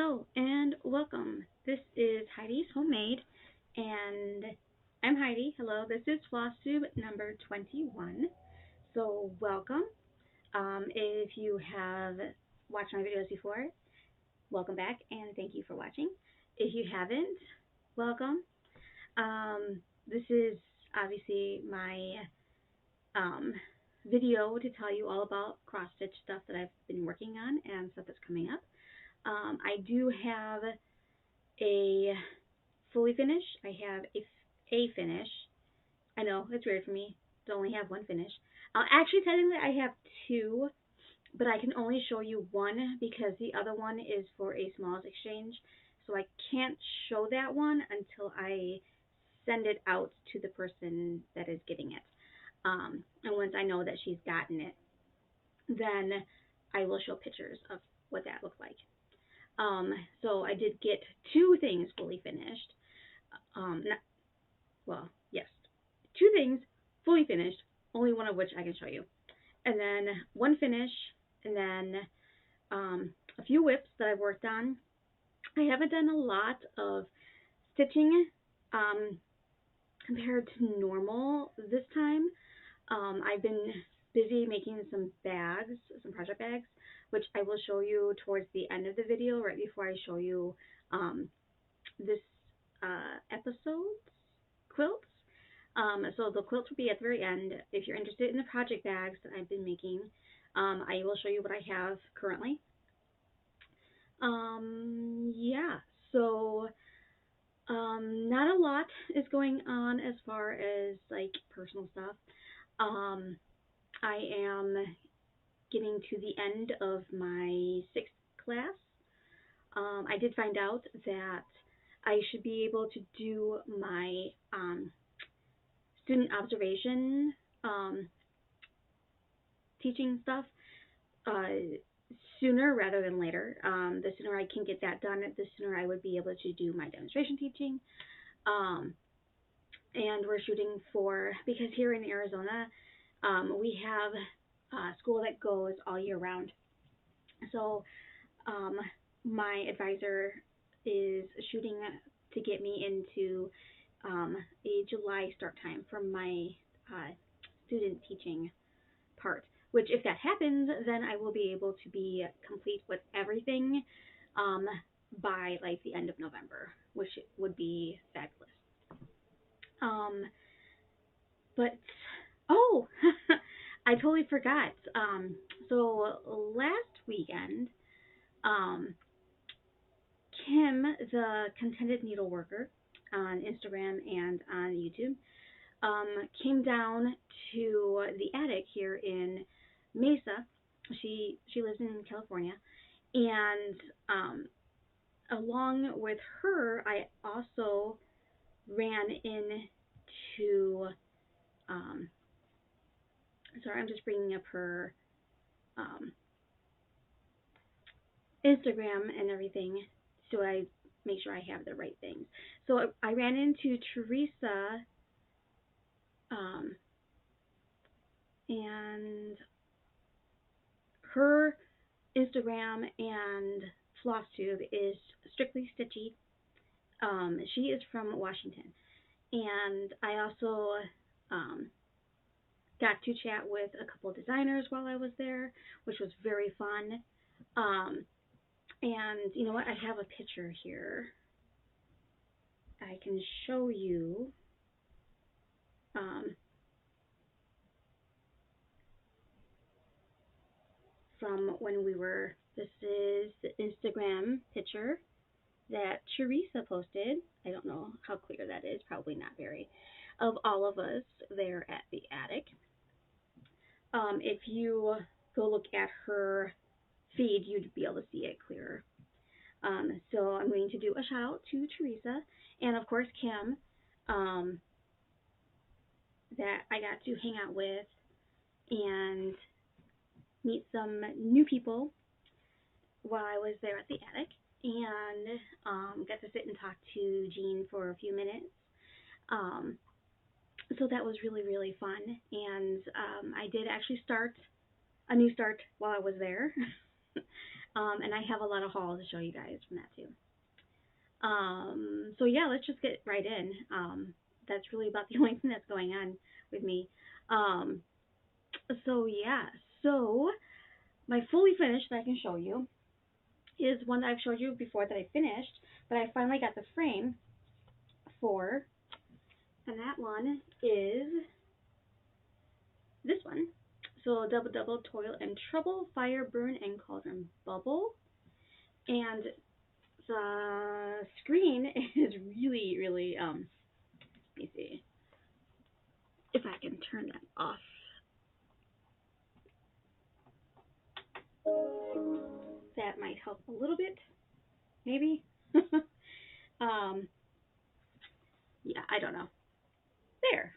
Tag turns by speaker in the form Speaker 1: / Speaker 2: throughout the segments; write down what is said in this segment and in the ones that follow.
Speaker 1: Hello and welcome. This is Heidi's Homemade, and I'm Heidi. Hello, this is Flosstube number 21. So, welcome. If you have watched my videos before, welcome back and thank you for watching. If you haven't, welcome. This is obviously my video to tell you all about cross stitch stuff that I've been working on and stuff that's coming up. I do have a fully finished. I have a finish. I know, it's weird for me to only have one finish. Actually, technically, I have two, but I can only show you one because the other one is for a smalls exchange. So I can't show that one until I send it out to the person that is getting it. And once I know that she's gotten it, then I will show pictures of what that looks like. So I did get two things fully finished. Not, well, yes, two things fully finished, only one of which I can show you. And then one finish, and then a few whips that I've worked on. I haven't done a lot of stitching compared to normal this time. I've been busy making some bags, some project bags, which I will show you towards the end of the video, right before I show you this episode's quilts. So the quilts will be at the very end. If you're interested in the project bags that I've been making, I will show you what I have currently. Yeah, so not a lot is going on as far as like personal stuff. I am getting to the end of my 6th class. I did find out that I should be able to do my student observation teaching stuff sooner rather than later. The sooner I can get that done, the sooner I would be able to do my demonstration teaching. And we're shooting for, because here in Arizona, we have a school that goes all year round. So my advisor is shooting to get me into a July start time for my student teaching part, which if that happens, then I will be able to be complete with everything by like the end of November, which would be fabulous. But oh, I totally forgot. So last weekend, Kim, the Contented Needleworker on Instagram and on YouTube, came down to the attic here in Mesa. She lives in California, and along with her, I also ran into. Sorry, I'm just bringing up her Instagram and everything, so I make sure I have the right things. So I ran into Teresa, and her Instagram and Flosstube is Strictly Stitchy. She is from Washington, and I also got to chat with a couple of designers while I was there, which was very fun. And you know what? I have a picture here. I can show you. From when we were, this is the Instagram picture that Teresa posted. I don't know how clear that is, probably not very, of all of us there at the attic. If you go look at her feed, you'd be able to see it clearer. So I'm going to do a shout out to Teresa and of course Kim, that I got to hang out with and meet some new people while I was there at the attic, and got to sit and talk to Jean for a few minutes. So that was really, really fun, and I did actually start a new start while I was there. And I have a lot of hauls to show you guys from that too. So yeah, let's just get right in. That's really about the only thing that's going on with me. Um, so yeah, so my fully finished that I can show you is one that I've showed you before that I finished, but I finally got the frame for, and that one is this one. So double double toil and trouble, fire, burn, and cauldron bubble. And the screen is really let me see if I can turn that off. That might help a little bit, maybe. um, yeah, I don't know. There,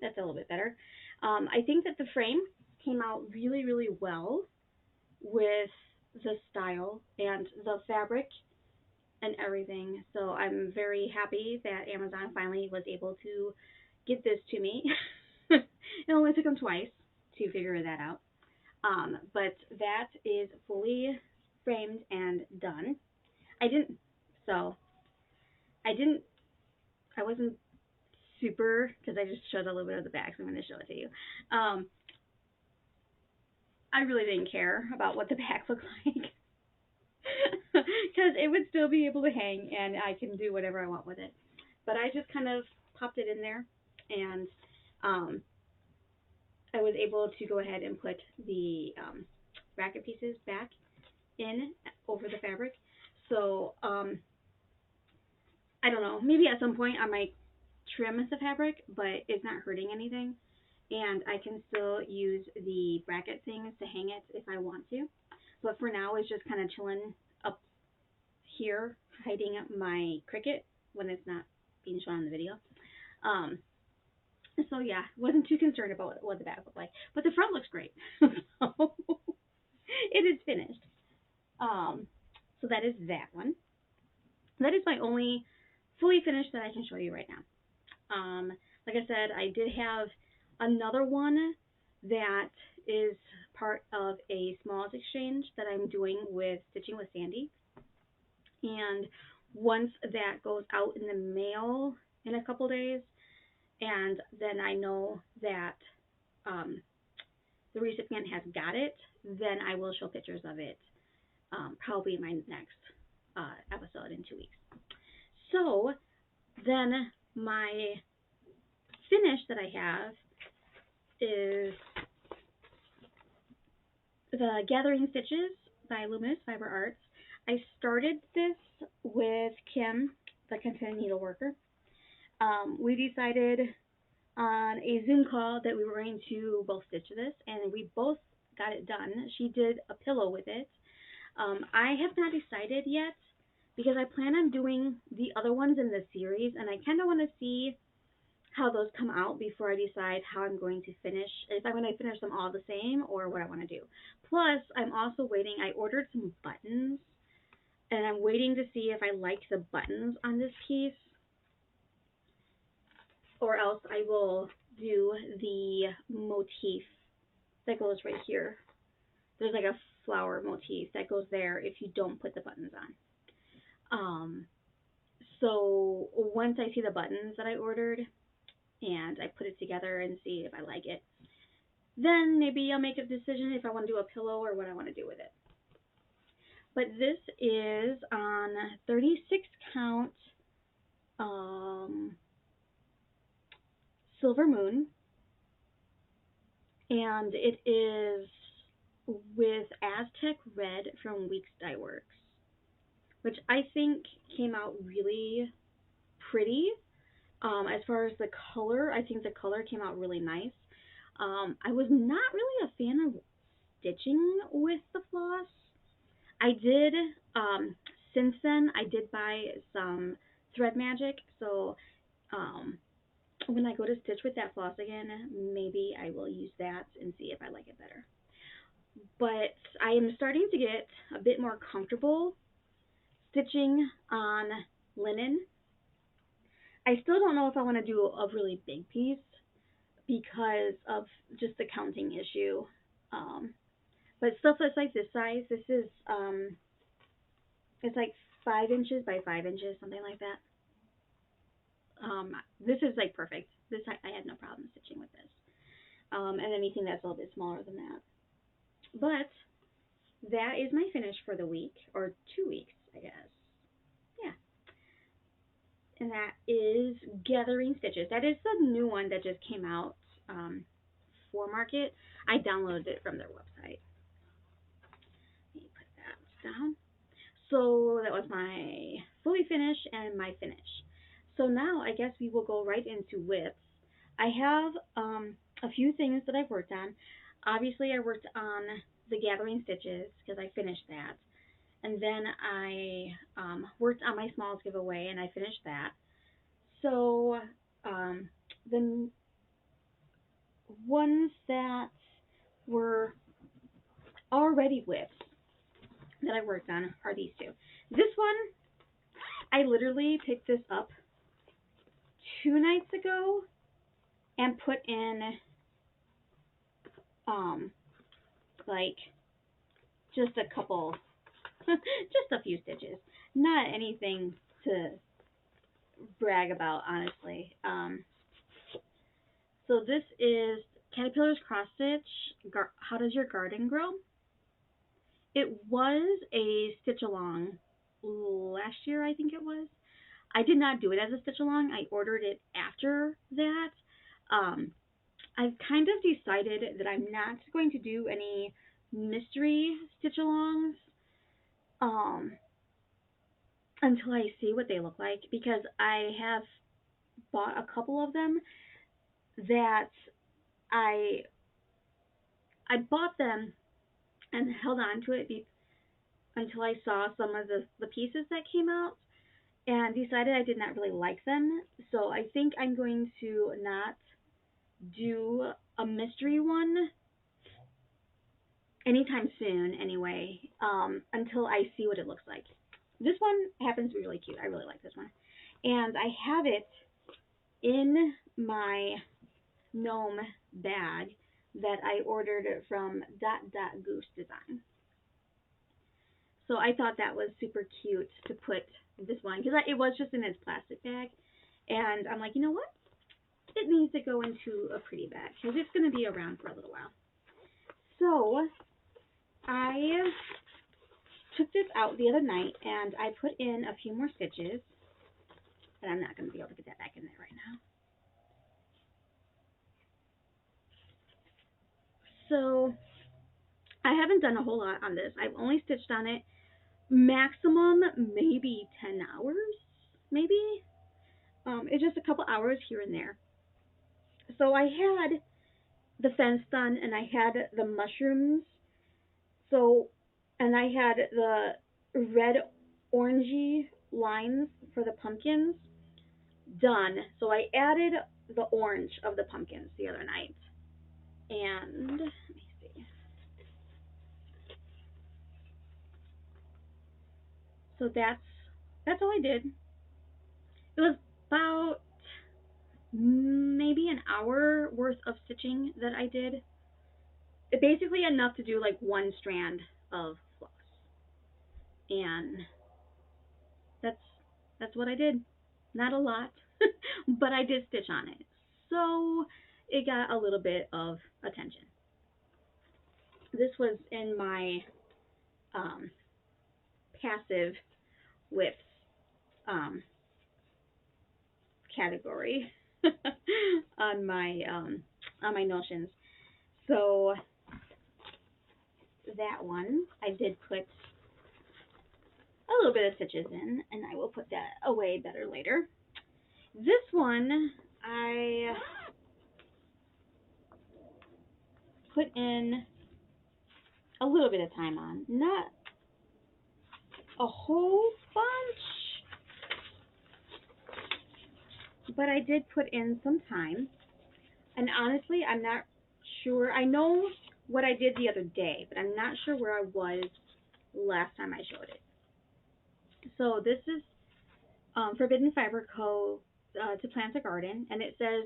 Speaker 1: that's a little bit better. I think that the frame came out really well with the style and the fabric and everything. So I'm very happy that Amazon finally was able to get this to me. It only took them twice to figure that out. But that is fully framed and done. I didn't, so I didn't, I wasn't super, because I just showed a little bit of the back, so I'm going to show it to you. I really didn't care about what the back looked like. Because it would still be able to hang and I can do whatever I want with it. But I just kind of popped it in there, and I was able to go ahead and put the bracket pieces back in over the fabric. So I don't know, maybe at some point I might trim the fabric, but it's not hurting anything, and I can still use the bracket things to hang it if I want to. But for now, it's just kind of chilling up here, hiding my Cricut when it's not being shown on the video. So yeah, wasn't too concerned about what the back looked like, but the front looks great. So it is finished. So that is that one. That is my only fully finished that I can show you right now. Like I said, I did have another one that is part of a smalls exchange that I'm doing with Stitching with Sandy. And once that goes out in the mail in a couple days, and then I know that the recipient has got it, then I will show pictures of it probably in my next episode in 2 weeks. So then my finish that I have is the Gathering Stitches by Luminous Fiber Arts. I started this with Kim, the Content Needleworker. We decided on a Zoom call that we were going to both stitch this, and we both got it done. She did a pillow with it. I have not decided yet because I plan on doing the other ones in the series, and I kind of want to see how those come out before I decide how I'm going to finish, if I'm going to finish them all the same or what I want to do. Plus, I'm also waiting. I ordered some buttons, and I'm waiting to see if I like the buttons on this piece, or else I will do the motif that goes right here. There's like a flower motif that goes there if you don't put the buttons on. So once I see the buttons that I ordered and I put it together and see if I like it, then maybe I'll make a decision if I want to do a pillow or what I want to do with it. But this is on 36 count Silver Moon, and it is with Aztec Red from Weeks Dye Works, which I think came out really pretty. As far as the color, I think the color came out really nice. I was not really a fan of stitching with the floss. I did, since then, I did buy some Thread Magic, so when I go to stitch with that floss again, maybe I will use that and see if I like it better. But I am starting to get a bit more comfortable stitching on linen. I still don't know if I want to do a really big piece because of just the counting issue. But stuff that's like this size, this is it's like 5 inches by 5 inches, something like that. This is like perfect. This I had no problem stitching with this. And anything that's a little bit smaller than that. But that is my finish for the week, or 2 weeks, I guess. Yeah. And that is Gathering Stitches. That is the new one that just came out for market. I downloaded it from their website. Let me put that down. So that was my fully finish and my finish. So now I guess we will go right into WIPs. I have a few things that I've worked on. Obviously I worked on the Gathering Stitches because I finished that. And then I worked on my smalls giveaway and I finished that. So the ones that were already WIPs that I worked on are these two. This one, I literally picked this up 2 nights ago and put in like just a couple, just a few stitches. Not anything to brag about, honestly. So this is Caterpillar's Cross Stitch, How Does Your Garden Grow? It was a stitch along last year, I think it was. I did not do it as a stitch along. I ordered it after that. I've kind of decided that I'm not going to do any mystery stitch alongs until I see what they look like, because I have bought a couple of them that I bought them and held on to it until I saw some of the pieces that came out and decided I did not really like them. So I think I'm going to not do a mystery one anytime soon anyway, until I see what it looks like. This one happens to be really cute. I really like this one. And I have it in my gnome bag that I ordered from Goose Design. So I thought that was super cute to put this one, because it was just in its plastic bag. And I'm like, you know what? It needs to go into a pretty bag, because it's going to be around for a little while. So I took this out the other night and I put in a few more stitches, but I'm not going to be able to get that back in there right now. So I haven't done a whole lot on this. I've only stitched on it maximum maybe 10 hours, maybe. It's just a couple hours here and there. So I had the fence done and I had the mushrooms. So, and I had the red orangey lines for the pumpkins done. So I added the orange of the pumpkins the other night. And let me see. So that's all I did. It was about maybe an hour worth of stitching that I did. Basically enough to do like one strand of floss. And that's what I did. Not a lot, but I did stitch on it. So it got a little bit of attention. This was in my passive WIPs category on my notions. So that one I did put a little bit of stitches in, and I will put that away better later. This one I put in a little bit of time on, not a whole bunch, but I did put in some time. And honestly, I'm not sure. I know what I did the other day, but I'm not sure where I was last time I showed it. So this is Forbidden Fiber Co. To Plant a Garden, and it says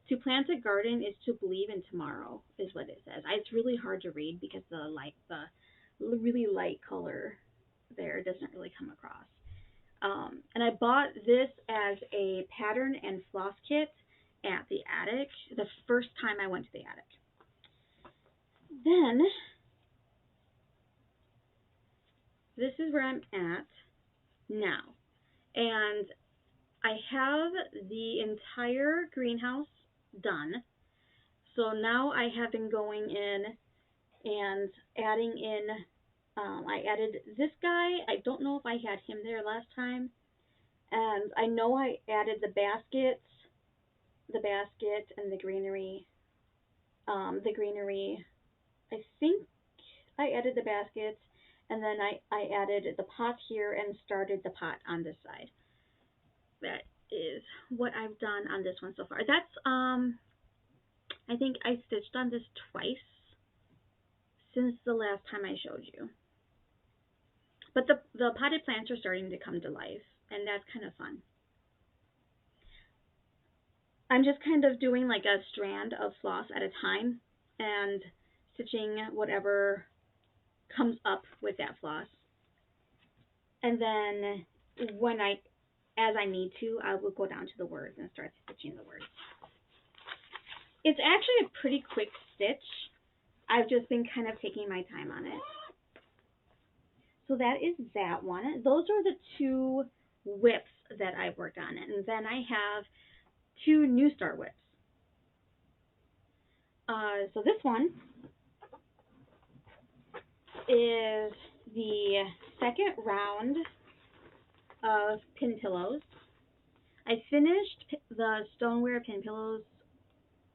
Speaker 1: To plant a garden is to believe in tomorrow, is what it says. It's really hard to read because the really light color there doesn't really come across. And I bought this as a pattern and floss kit at the attic the first time I went to the attic. Then, this is where I'm at now. And I have the entire greenhouse done. So now I have been going in and adding in, I added this guy. I don't know if I had him there last time. And I know I added the basket and the greenery. I think I added the basket, and then I added the pot here and started the pot on this side. That is what I've done on this one so far. That's, I think I stitched on this twice since the last time I showed you. But the potted plants are starting to come to life, and that's kind of fun. I'm just kind of doing like a strand of floss at a time and stitching whatever comes up with that floss. And then as I need to, I will go down to the words and start stitching the words. It's actually a pretty quick stitch. I've just been kind of taking my time on it. So that is that one. Those are the two whips that I've worked on. And then I have two New Start whips. So this one is the second round of pin pillows. I finished the stoneware pin pillows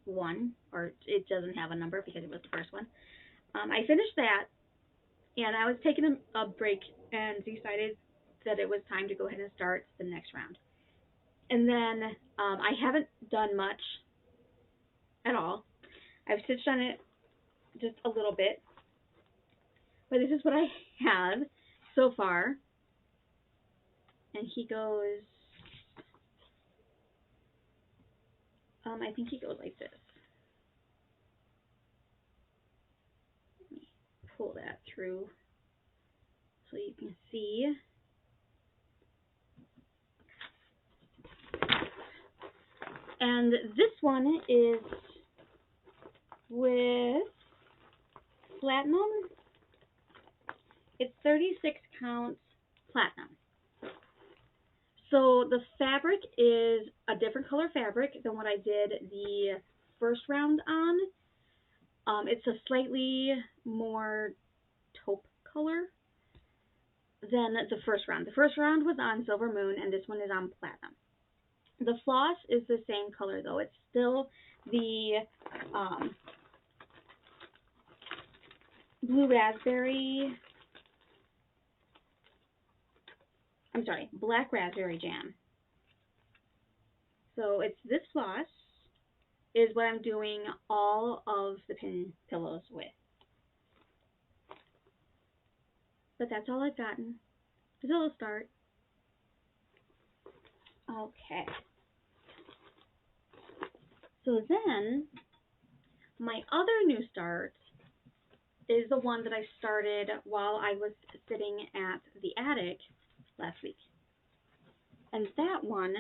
Speaker 1: 1, or it doesn't have a number because it was the first one. I finished that, and I was taking a break and decided that it was time to go ahead and start the next round. And then I haven't done much at all. I've stitched on it just a little bit, but this is what I have so far. And he goes, I think he goes like this. Let me pull that through so you can see. And this one is with platinum. It's 36 counts platinum. So the fabric is a different color fabric than what I did the first round on. It's a slightly more taupe color than the first round. The first round was on Silver Moon, and this one is on platinum. The floss is the same color, though. It's still the black raspberry jam. So it's this floss is what I'm doing all of the pin pillows with. But that's all I've gotten. It's a little start. Okay. So then, my other new start is the one that I started while I was sitting at the attic last week. And that one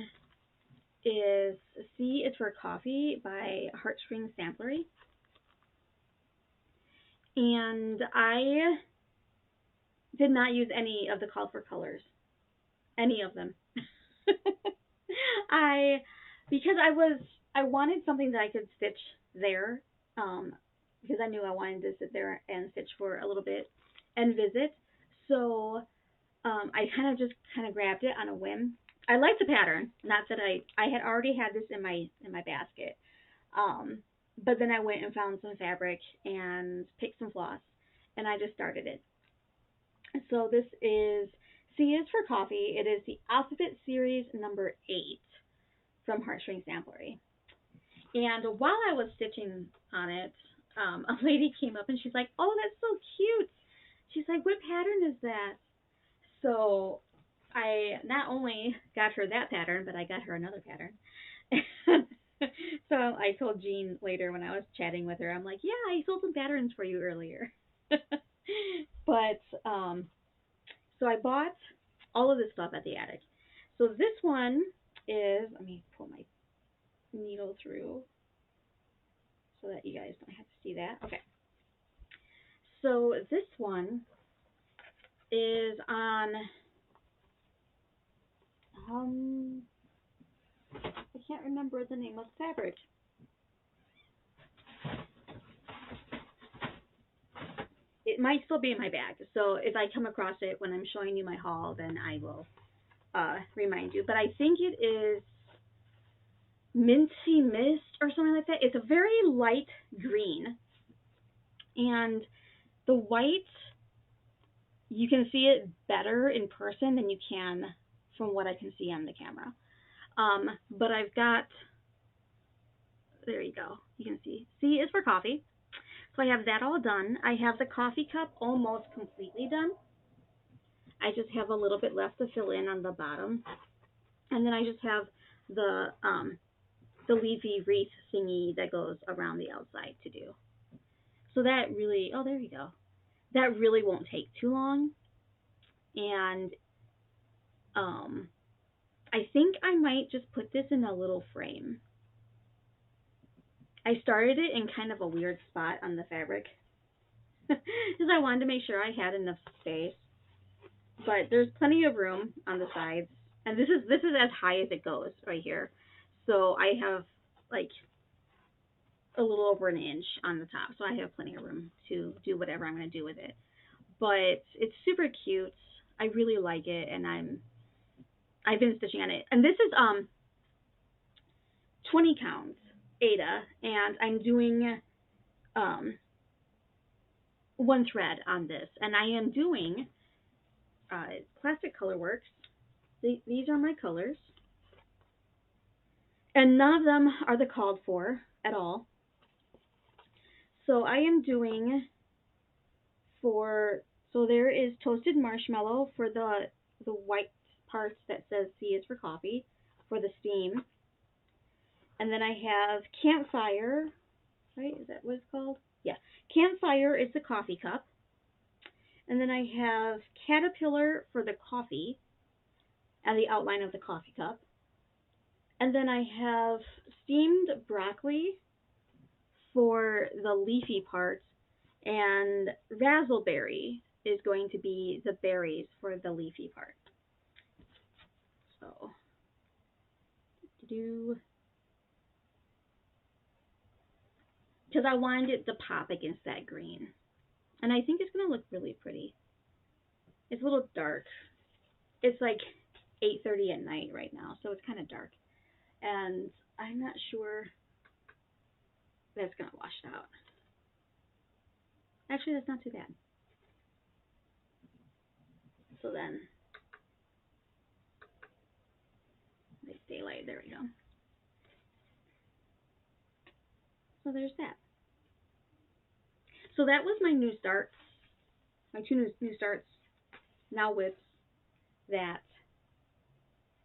Speaker 1: is C is for Coffee by Heartstring Samplery. And I did not use any of the call for colors. Any of them. Because I wanted something that I could stitch there, because I knew I wanted to sit there and stitch for a little bit and visit. So I kind of grabbed it on a whim. I like the pattern. Not that I had already had this in my basket, but then I went and found some fabric and picked some floss, and I just started it. So this is C is for Coffee. It is the Alphabet Series number 8 from Heartstring Samplery. And while I was stitching on it, a lady came up and she's like, "Oh, that's so cute." She's like, "What pattern is that?" So I not only got her that pattern, but I got her another pattern. So I told Jean later when I was chatting with her, I'm like, yeah, I sold some patterns for you earlier. But so I bought all of this stuff at the attic. So this one is, let me pull my needle through so that you guys don't have to see that. Okay. So this one is on, um, I can't remember the name of the fabric. It might still be in my bag. So if I come across it when I'm showing you my haul, then I will remind you. But I think it is Minty Mist or something like that. It's a very light green. And the white, you can see it better in person than you can from what I can see on the camera. But I've got, there you go. You can see. C is for coffee. So I have that all done. I have the coffee cup almost completely done. I just have a little bit left to fill in on the bottom. And then I just have the leafy wreath thingy that goes around the outside to do. So that really, oh, there you go. That really won't take too long. And I think I might just put this in a little frame. I started it in kind of a weird spot on the fabric because I wanted to make sure I had enough space. But there's plenty of room on the sides, and this is as high as it goes right here. So I have like a little over an inch on the top, so I have plenty of room to do whatever I'm going to do with it. But it's super cute. I really like it, and I've been stitching on it. And this is 20 counts Ada, and I'm doing one thread on this, and I am doing Classic Color Works. These are my colors, and none of them are the called for at all. So I am doing so there is Toasted Marshmallow for the white parts that says C is for coffee for the steam. And then I have Campfire, right? Is that what it's called? Yeah. Campfire is the coffee cup. And then I have Caterpillar for the coffee and the outline of the coffee cup. And then I have Steamed Broccoli for the leafy parts, and Razzleberry is going to be the berries for the leafy part. So, because I wanted it to pop against that green. And I think it's going to look really pretty. It's a little dark. It's like 8:30 at night right now, so it's kind of dark. And I'm not sure that's going to wash out. Actually, that's not too bad. So then, nice daylight, there we go. So there's that. So that was my new starts, my two new starts, now whips, that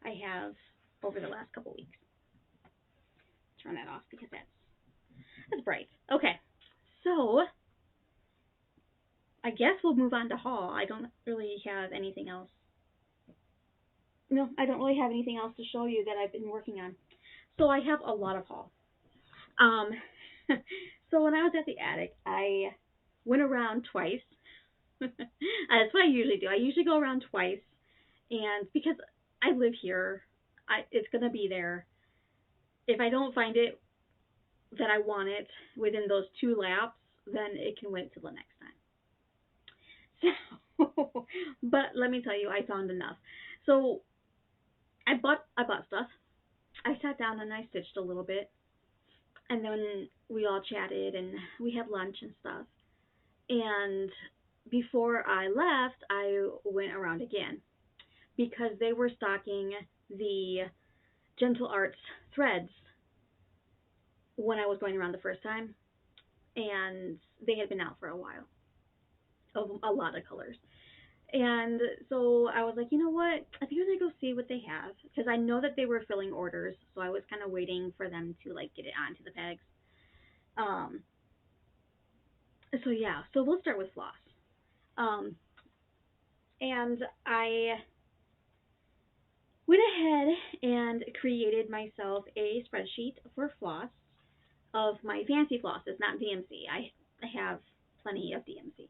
Speaker 1: I have over the last couple weeks. Turn that off because that's bright. Okay, so I guess we'll move on to haul. I don't really have anything else. No, I don't really have anything else to show you that I've been working on. So I have a lot of haul. So when I was at the attic, I went around twice. That's what I usually do. I usually go around twice, and because I live here, it's gonna be there. If I don't find it that I want it within those 2 laps, then it can wait till the next time. So, but let me tell you, I found enough. So I bought stuff. I sat down and I stitched a little bit, and then we all chatted and we had lunch and stuff. And before I left, I went around again because they were stocking the Gentle Arts threads when I was going around the first time, and they had been out for a while of a lot of colors. And so I was like, you know what? I think I'm gonna go see what they have because I know that they were filling orders, so I was kind of waiting for them to like get it onto the pegs. Um, so yeah, so we'll start with floss. Um, and I went ahead and created myself a spreadsheet for floss of my fancy flosses, not DMC. I have plenty of DMC.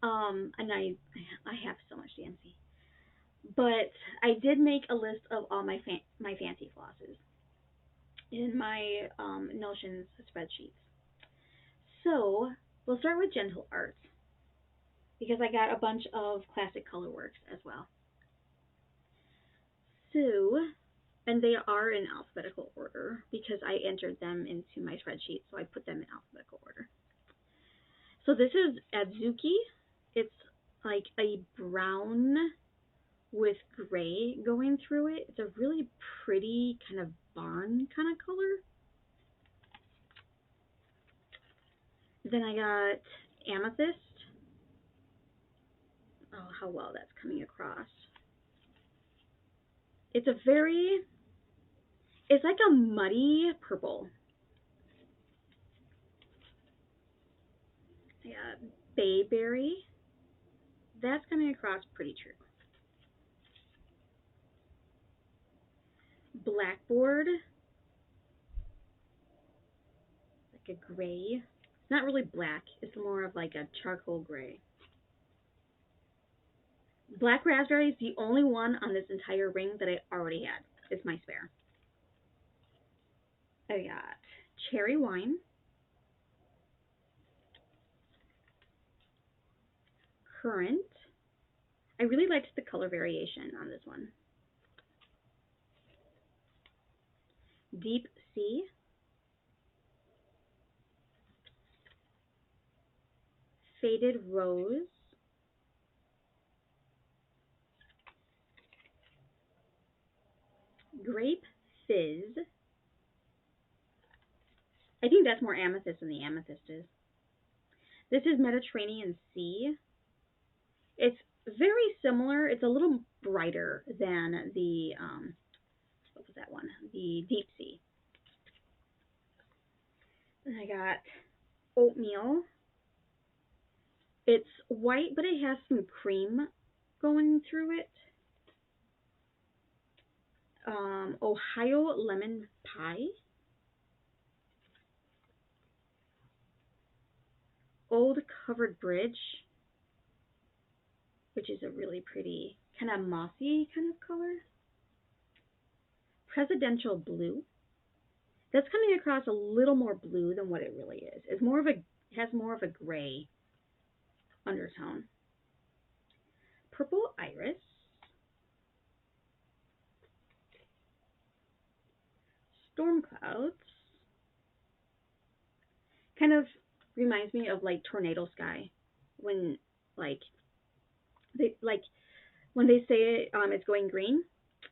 Speaker 1: And I have so much DMC. But I did make a list of all my fancy flosses in my Notions spreadsheets. So we'll start with gentle art because I got a bunch of classic colorworks as well. So, and they are in alphabetical order because I entered them into my spreadsheet, so I put them in alphabetical order. So this is Adzuki. It's like a brown with gray going through it. It's a really pretty kind of barn kind of color. Then I got Amethyst. Oh, how well that's coming across. It's it's like a muddy purple. I got Bayberry. That's coming across pretty true. Blackboard. Like a gray. It's not really black. It's more of like a charcoal gray. Black Raspberry is the only one on this entire ring that I already had. It's my spare. I got Cherry Wine. Currant. I really liked the color variation on this one. Deep Sea. Faded Rose. Grape Fizz. I think that's more amethyst than the amethyst is. This is Mediterranean Sea. It's very similar. It's a little brighter than the, what was that one? The Deep Sea. And I got Oatmeal. It's white, but it has some cream going through it. Ohio Lemon Pie. Old Covered Bridge, which is a really pretty kind of mossy kind of color. Presidential Blue. That's coming across a little more blue than what it really is. It's more of a, it has more of a gray undertone. Purple Iris. Storm Clouds. Kind of reminds me of like Tornado Sky when like when they say it's going green,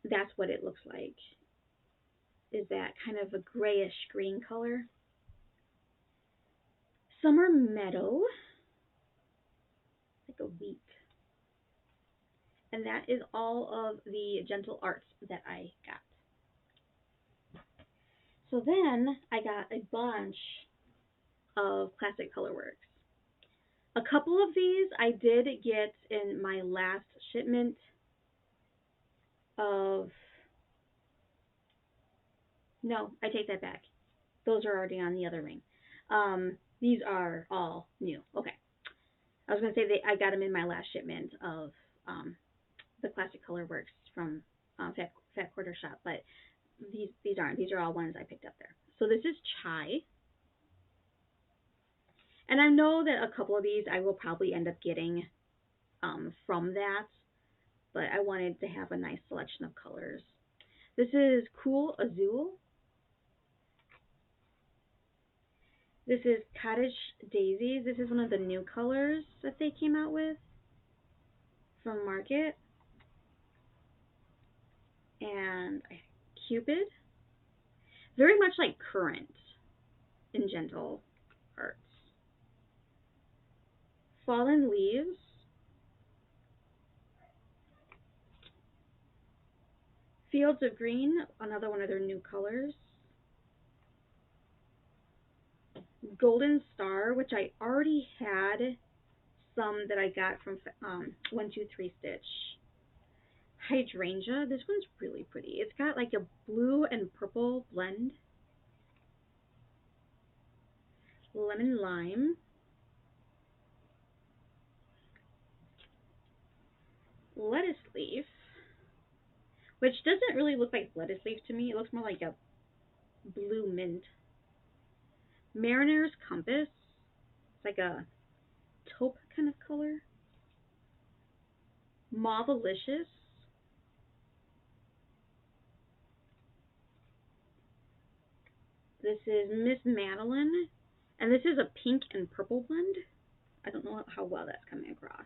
Speaker 1: that's what it looks like. Is that kind of a grayish green color. Summer Meadow, like a wheat. And that is all of the gentle arts that I got. So then I got a bunch of classic colorworks. A couple of these I did get in my last shipment of, no, I take that back. Those are already on the other ring. These are all new. Okay. I was going to say I got them in my last shipment of the classic colorworks from Fat Quarter Shop, but these aren't. These are all ones I picked up there. So this is Chai. And I know that a couple of these I will probably end up getting from that, but I wanted to have a nice selection of colors. This is Cool Azul. This is Cottage Daisies. This is one of the new colors that they came out with from Market. And Cupid. Very much like Currant in gentle arts. Fallen Leaves. Fields of Green, another one of their new colors. Golden Star, which I already had some that I got from 123 Stitch. Hydrangea, this one's really pretty. It's got like a blue and purple blend. Lemon Lime. Lettuce Leaf, which doesn't really look like lettuce leaf to me. It looks more like a blue mint. Mariner's Compass. It's like a taupe kind of color. Mauvalicious. This is Miss Madeline. And this is a pink and purple blend. I don't know how well that's coming across.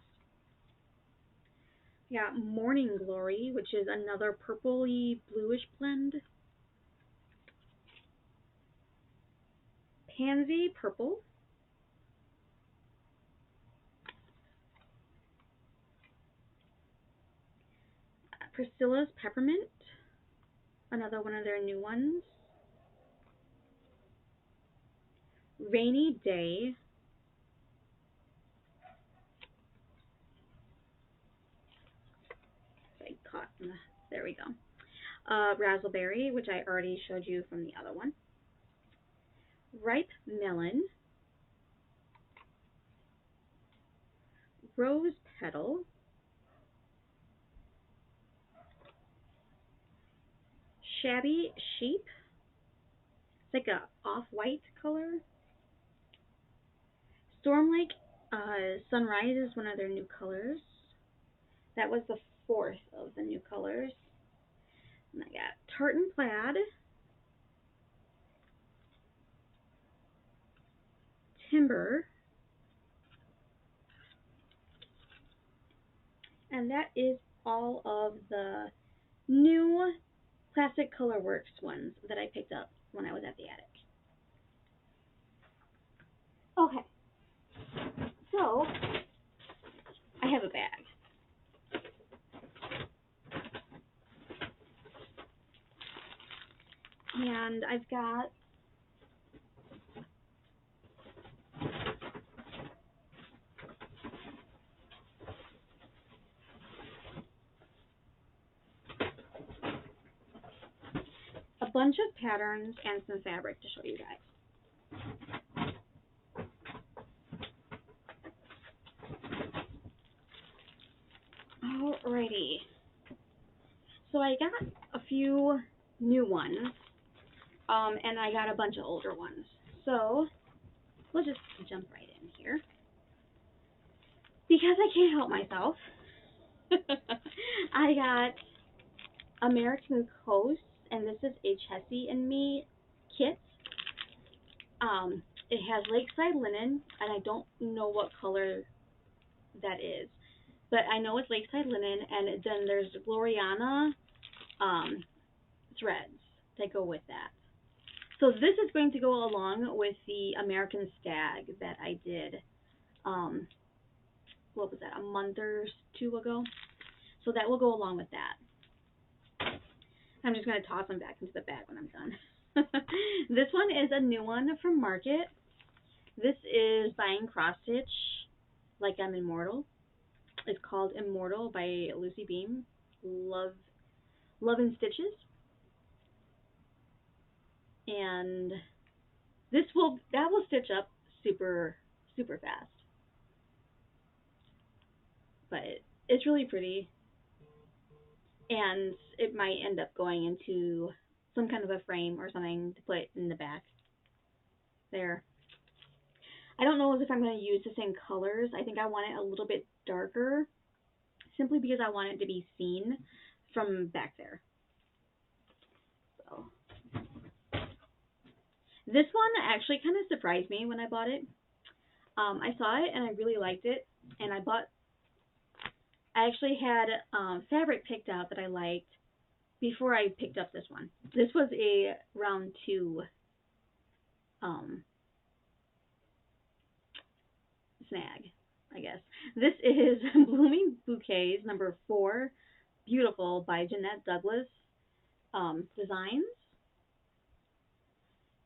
Speaker 1: Yeah, Morning Glory, which is another purpley bluish blend. Pansy Purple. Priscilla's Peppermint, another one of their new ones. Rainy Day. There we go. Razzleberry, which I already showed you from the other one. Ripe Melon. Rose Petal. Shabby Sheep. It's like a off-white color. Storm Lake Sunrise is one of their new colors. That was the fourth of the new colors. And I got Tartan Plaid. Timber. And that is all of the new Classic Colorworks ones that I picked up when I was at the attic. Okay, so I have a bag. And I've got a bunch of patterns and some fabric to show you guys. Alrighty. So I got a few new ones, and I got a bunch of older ones. So we'll just jump right in here. Because I can't help myself. I got American Coast, and this is a Chessie and Me kit. It has Lakeside Linen, and I don't know what color that is, but I know it's Lakeside Linen, and then there's Gloriana threads that go with that. So this is going to go along with the American Stag that I did, what was that, a month or two ago? So that will go along with that. I'm just going to toss them back into the bag when I'm done. This one is a new one from Market. This is Buying Cross Stitch Like I'm Immortal. It's called Immortal by Lucy Beam. Love and Stitches. And that will stitch up super fast. But it's really pretty. And it might end up going into some kind of a frame or something to put in the back. There. I don't know if I'm going to use the same colors. I think I want it a little bit darker, simply because I want it to be seen from back there. So this one actually kind of surprised me when I bought it. I saw it and I really liked it, and I actually had fabric picked out that I liked before I picked up this one. This was a round 2 snag, I guess. This is Blooming Bouquets number 4, Beautiful by Jeanette Douglas. designs,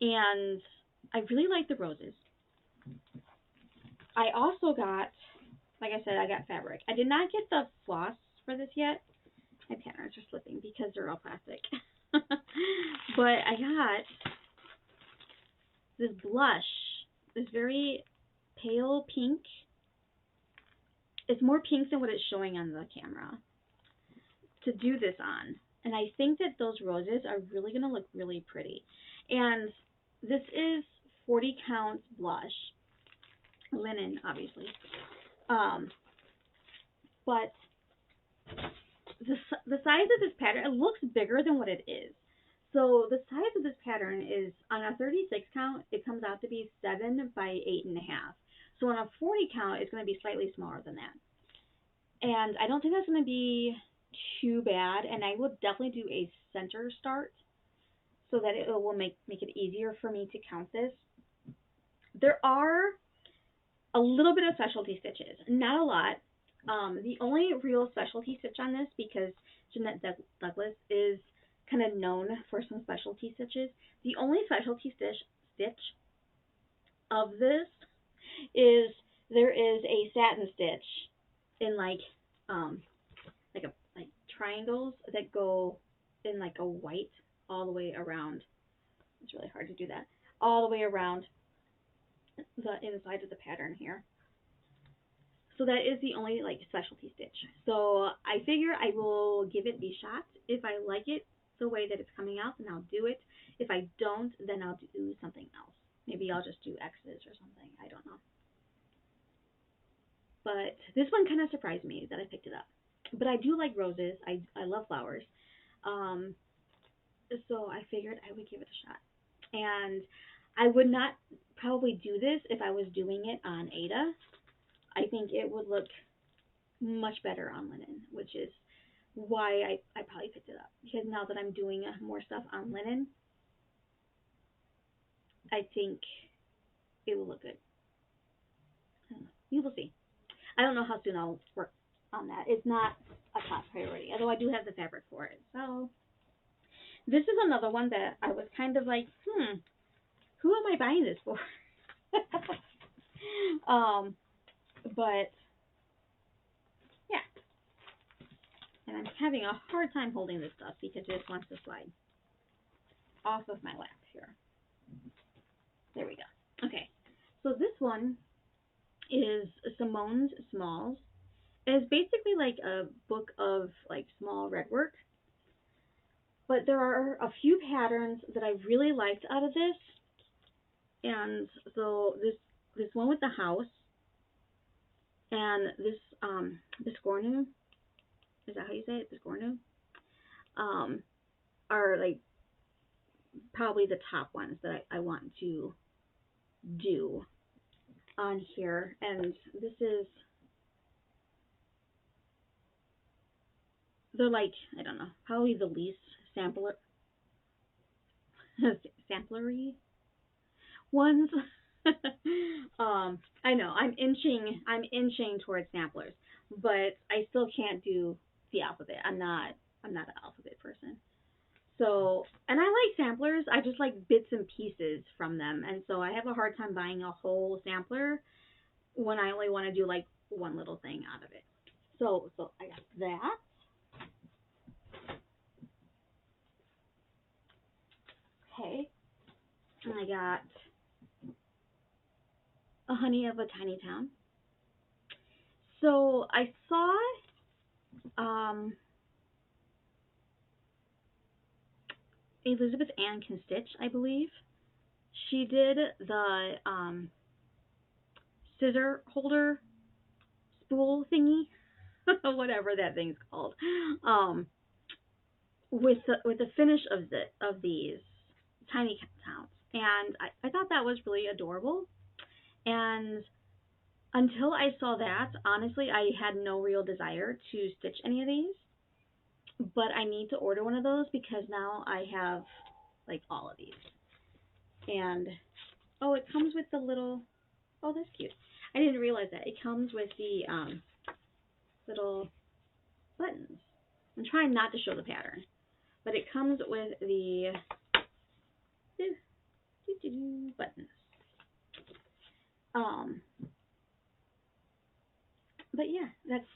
Speaker 1: and I really like the roses. I also got, like I said, I got fabric. I did not get the floss for this yet. My patterns are slipping because they're all plastic. But I got this blush, this very pale pink. It's more pink than what it's showing on the camera to do this on. And I think that those roses are really going to look really pretty. And this is 40 count blush, linen obviously. But the size of this pattern, it looks bigger than what it is. So the size of this pattern is, on a 36 count, it comes out to be 7 by 8.5. So on a 40 count, it's going to be slightly smaller than that. And I don't think that's going to be too bad. And I will definitely do a center start so that it will make it easier for me to count this. There are a little bit of specialty stitches, not a lot. The only real specialty stitch on this, because Jeanette Douglas is kind of known for some specialty stitches, the only specialty stitch of this is there is a satin stitch in like triangles that go in like a white all the way around. It's really hard to do that. All the way around the inside of the pattern here. So that is the only like specialty stitch. So I figure I will give it a shot. If I like it the way that it's coming out, then I'll do it. If I don't, then I'll do something else. Maybe I'll just do X's or something. I don't know. But this one kind of surprised me that I picked it up. But I do like roses. I love flowers. So I figured I would give it a shot. And I would not probably do this if I was doing it on Ada. I think it would look much better on linen, which is why I probably picked it up. Because now that I'm doing more stuff on linen, I think it will look good. We will see. I don't know how soon I'll work on that. It's not a top priority, although I do have the fabric for it. So this is another one that I was kind of like, who am I buying this for? But yeah, and I'm having a hard time holding this stuff because it just wants to slide off of my lap here. There we go. Okay, so this one is Simone's Smalls. It's basically like a book of like small red work, but there are a few patterns that I really liked out of this. And so this one with the house and this Biscornu, is that how you say it? Biscornu? Are like probably the top ones that I want to do on here. And this is, they're like, I don't know, probably the least samplery ones. I know I'm inching towards samplers, but I still can't do the alphabet. I'm not an alphabet person. So, and I like samplers. I just like bits and pieces from them, and so I have a hard time buying a whole sampler when I only want to do like one little thing out of it. So I got that. Okay, and I got A Honey of a Tiny Town. So I saw Elizabeth Ann Can Stitch, I believe. She did the scissor holder spool thingy, whatever that thing's called, with the finish of these tiny towns, and I thought that was really adorable. And until I saw that, honestly, I had no real desire to stitch any of these. But I need to order one of those because now I have like all of these. And oh, it comes with the little, oh, that's cute. I didn't realize that. It comes with the little buttons. I'm trying not to show the pattern, but it comes with the buttons. But yeah,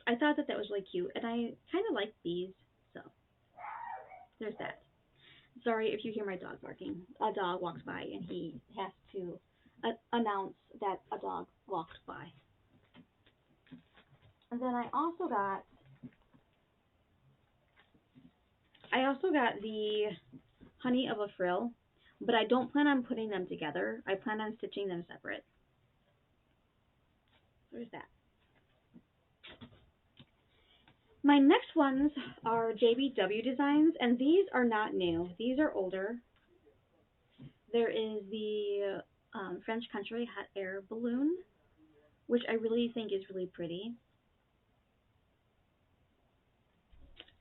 Speaker 1: I thought that was really cute, and I kind of like these, so there's that. Sorry if you hear my dog barking. A dog walks by, and he has to announce that a dog walked by. And then I also got the Honey of a Frill, but I don't plan on putting them together. I plan on stitching them separate. There's that. My next ones are JBW designs, and these are not new. These are older. There is the French Country Hot Air Balloon, which I really think is really pretty.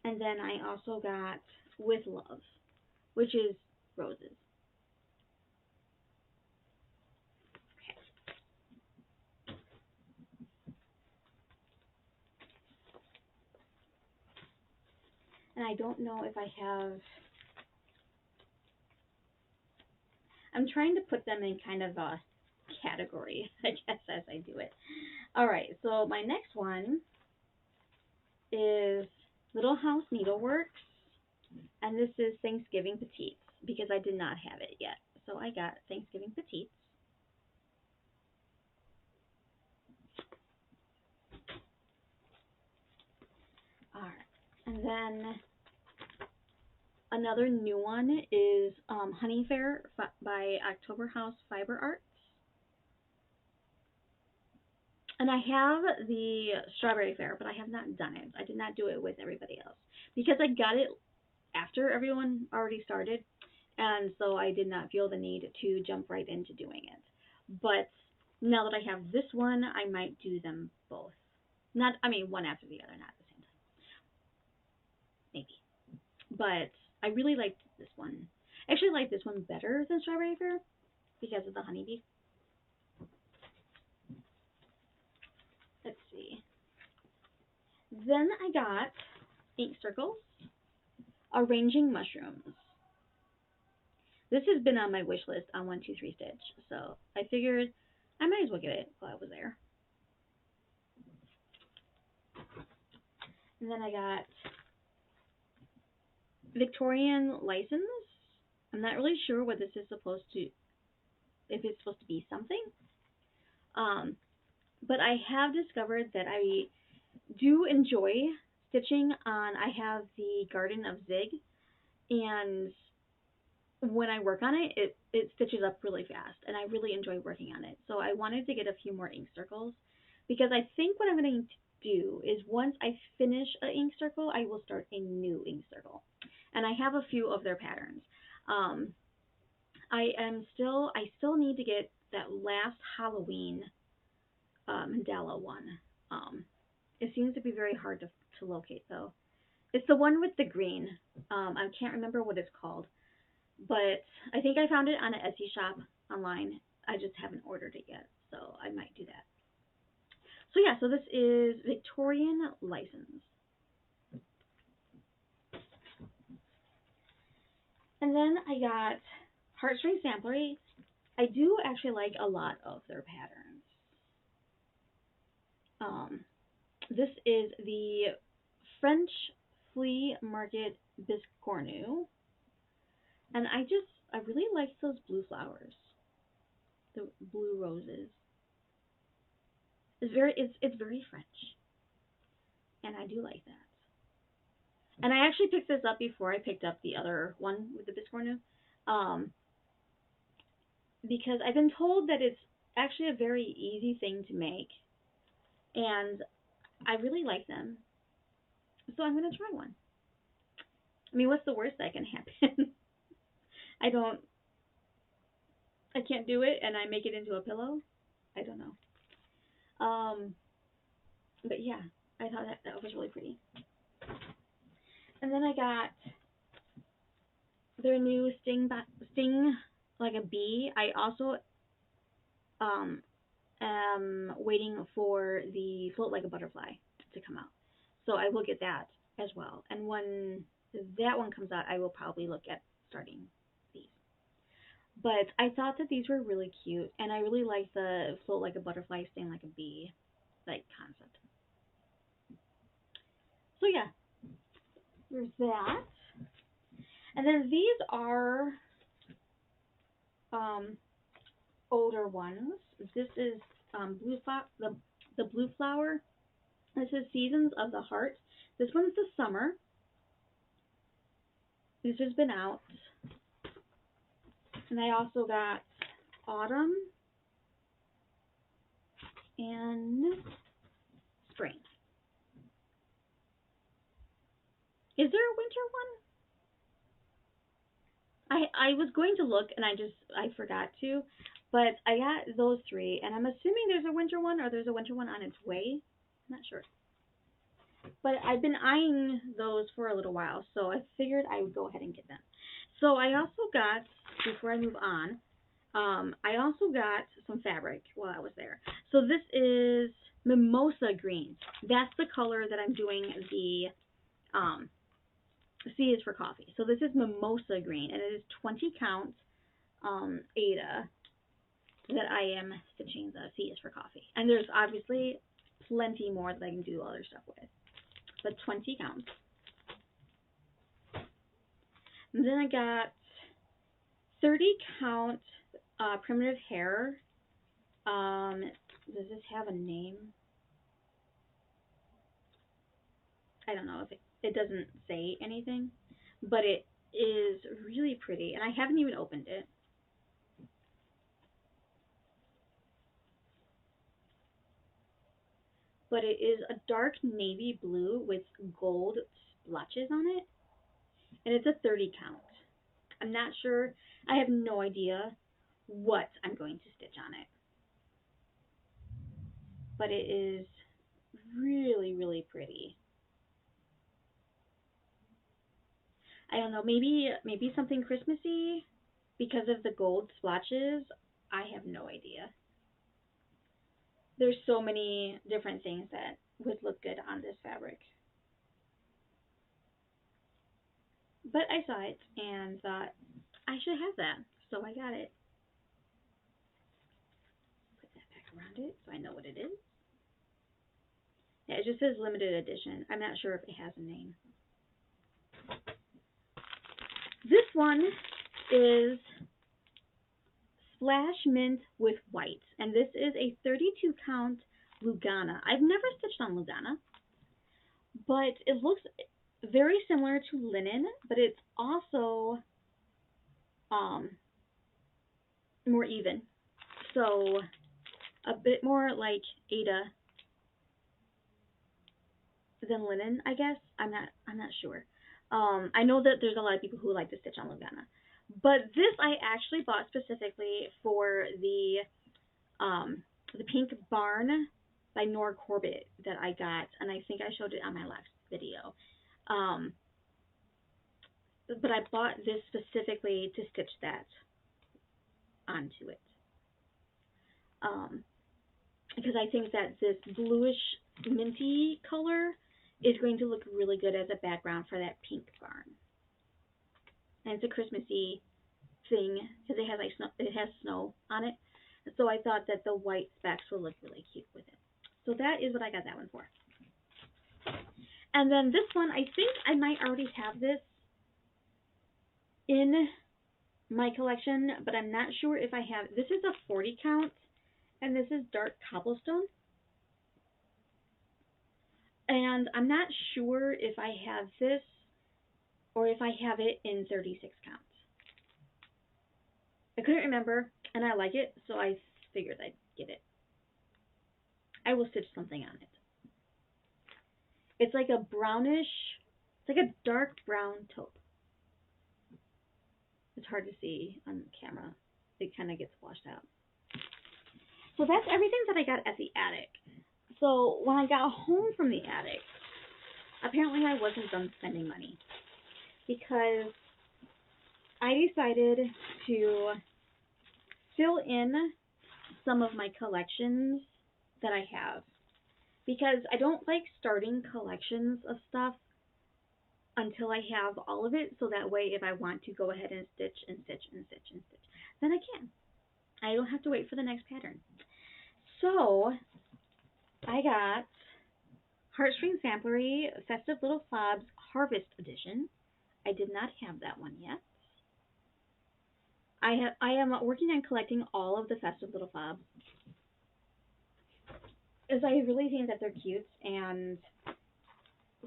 Speaker 1: And then I also got With Love, which is roses. And I don't know if I have... I'm trying to put them in kind of a category, I guess, as I do it. All right, so my next one is Little House Needleworks, and this is Thanksgiving Petites, because I did not have it yet. So I got Thanksgiving Petites. All right, and then another new one is Honey Fair by October House Fiber Arts. And I have the Strawberry Fair, but I have not done it. I did not do it with everybody else because I got it after everyone already started, and so I did not feel the need to jump right into doing it. But now that I have this one, I might do them both. One after the other, not at the same time. Maybe. But I really liked this one. I actually like this one better than Strawberry Fair because of the honeybee. Let's see. Then I got ink circles, arranging mushrooms. This has been on my wish list on 123 Stitch, so I figured I might as well get it while I was there. And then I got Victorian license. I'm not really sure what this is supposed to, if it's supposed to be something. But I have discovered that I do enjoy stitching on, I have the Garden of Zig, and when I work on it, it stitches up really fast, and I really enjoy working on it. So I wanted to get a few more ink circles, because I think what I'm going to do is once I finish an ink circle, I will start a new ink circle. And I have a few of their patterns. I still need to get that last Halloween mandala one. It seems to be very hard to locate, though. It's the one with the green. I can't remember what it's called, but I think I found it on an Etsy shop online. I just haven't ordered it yet, so I might do that. So yeah, so this is Victorian license. And then I got Heartstring Samplery. I do actually like a lot of their patterns. This is the French Flea Market Biscornu. And I really like those blue flowers. The blue roses. It's very French. And I do like that. And I actually picked this up before I picked up the other one with the Biscornu. Because I've been told that it's actually a very easy thing to make. And I really like them. So I'm going to try one. I mean, what's the worst that can happen? I can't do it and I make it into a pillow? I don't know. But yeah, I thought that was really pretty. And then I got their new Sting like a bee. I also am waiting for the Float Like a Butterfly to come out. So I will get that as well. And when that one comes out, I will probably look at starting these. But I thought that these were really cute, and I really like the float like a butterfly, sting like a bee, like concept. So yeah, there's that. And then these are older ones. This is the blue flower. This is Seasons of the Heart. This one's the summer. This has been out. And I also got autumn and spring. Is there a winter one? I was going to look and I forgot to, but I got those three, and I'm assuming there's a winter one or there's a winter one on its way. I'm not sure. But I've been eyeing those for a little while, so I figured I would go ahead and get them. So I also got, before I move on, I also got some fabric while I was there. So this is mimosa green. That's the color that I'm doing the C is for coffee. So this is mimosa green, and it is 20 count Aida that I am stitching the C is for coffee. And there's obviously plenty more that I can do other stuff with, but 20 counts. And then I got 30 count primitive hair. Does this have a name? I don't know if it doesn't say anything, but it is really pretty, and I haven't even opened it. But it is a dark navy blue with gold splotches on it, and it's a 30 count. I'm not sure. I have no idea what I'm going to stitch on it, but it is really, really pretty. I don't know, maybe something Christmassy because of the gold splotches. I have no idea. There's so many different things that would look good on this fabric. But I saw it and thought I should have that, so I got it. Put that back around it so I know what it is. Yeah, it just says limited edition. I'm not sure if it has a name. This one is Splash Mint with White, and this is a 32 count Lugana. I've never stitched on Lugana, but it looks very similar to linen, but it's also more even. So a bit more like Aida than linen, I guess. I'm not sure. I know that there's a lot of people who like to stitch on Lugana, but this I actually bought specifically for the Pink Barn by Nora Corbett that I got, and I think I showed it on my last video. But I bought this specifically to stitch that onto it. Because I think that this bluish minty color is going to look really good as a background for that pink barn. And it's a Christmassy thing because it has like snow on it. So I thought that the white specks will look really cute with it. So that is what I got that one for. And then this one, I think I might already have this in my collection, but I'm not sure if I have. This is a 40 count, and this is dark cobblestone. And I'm not sure if I have this or if I have it in 36 counts. I couldn't remember, and I like it, so I figured I'd get it. I will stitch something on it. It's like a brownish, it's like a dark brown taupe. It's hard to see on camera. It kind of gets washed out. So that's everything that I got at the attic. So when I got home from the attic, apparently I wasn't done spending money because I decided to fill in some of my collections that I have because I don't like starting collections of stuff until I have all of it, so that way if I want to go ahead and stitch and stitch and stitch and stitch, then I can. I don't have to wait for the next pattern. So I got Heartstring Samplery Festive Little Fobs Harvest Edition. I did not have that one yet. I am working on collecting all of the Festive Little Fobs, as I really think that they're cute, and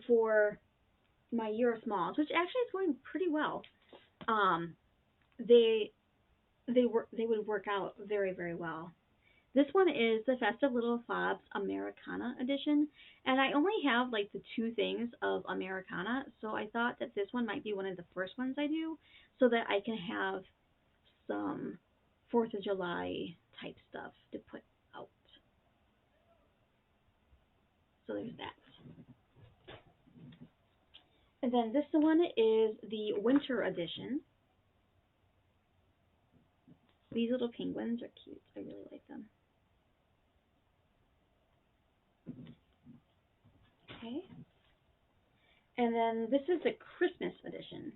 Speaker 1: for my year of smalls, which actually is going pretty well, they would work out very, very well. This one is the Festive Little Fobs Americana edition, and I only have like the 2 things of Americana, so I thought that this one might be one of the first ones I do, so that I can have some 4th of July type stuff to put out. So there's that. And then this one is the Winter edition. These little penguins are cute. I really like them. Okay. And then this is the Christmas edition.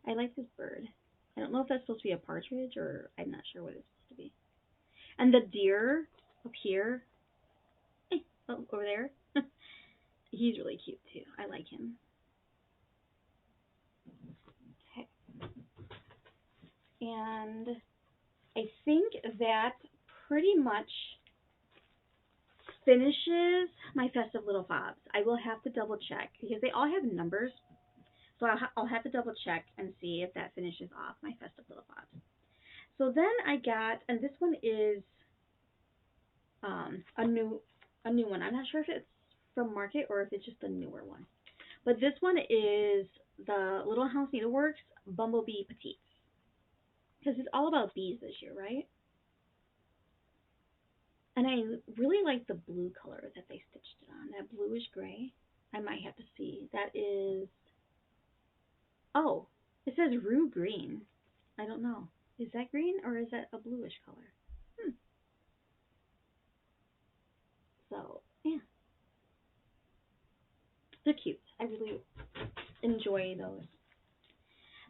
Speaker 1: I like this bird. I don't know if that's supposed to be a partridge, or I'm not sure what it's supposed to be. And the deer up here, over there, he's really cute too. I like him. Okay. And I think that pretty much finishes my Festive Little Fobs. I will have to double check because they all have numbers. So I'll have to double check and see if that finishes off my Festive Little Fobs. So then I got, and this one is a new one. I'm not sure if it's from Market or if it's just a newer one. But this one is the Little House Needleworks Bumblebee Petites. Because it's all about bees this year, right? And I really like the blue color that they stitched it on, that bluish gray. I might have to see. That is, oh, it says Rue Green. I don't know. Is that green or is that a bluish color? So, yeah. They're cute. I really enjoy those.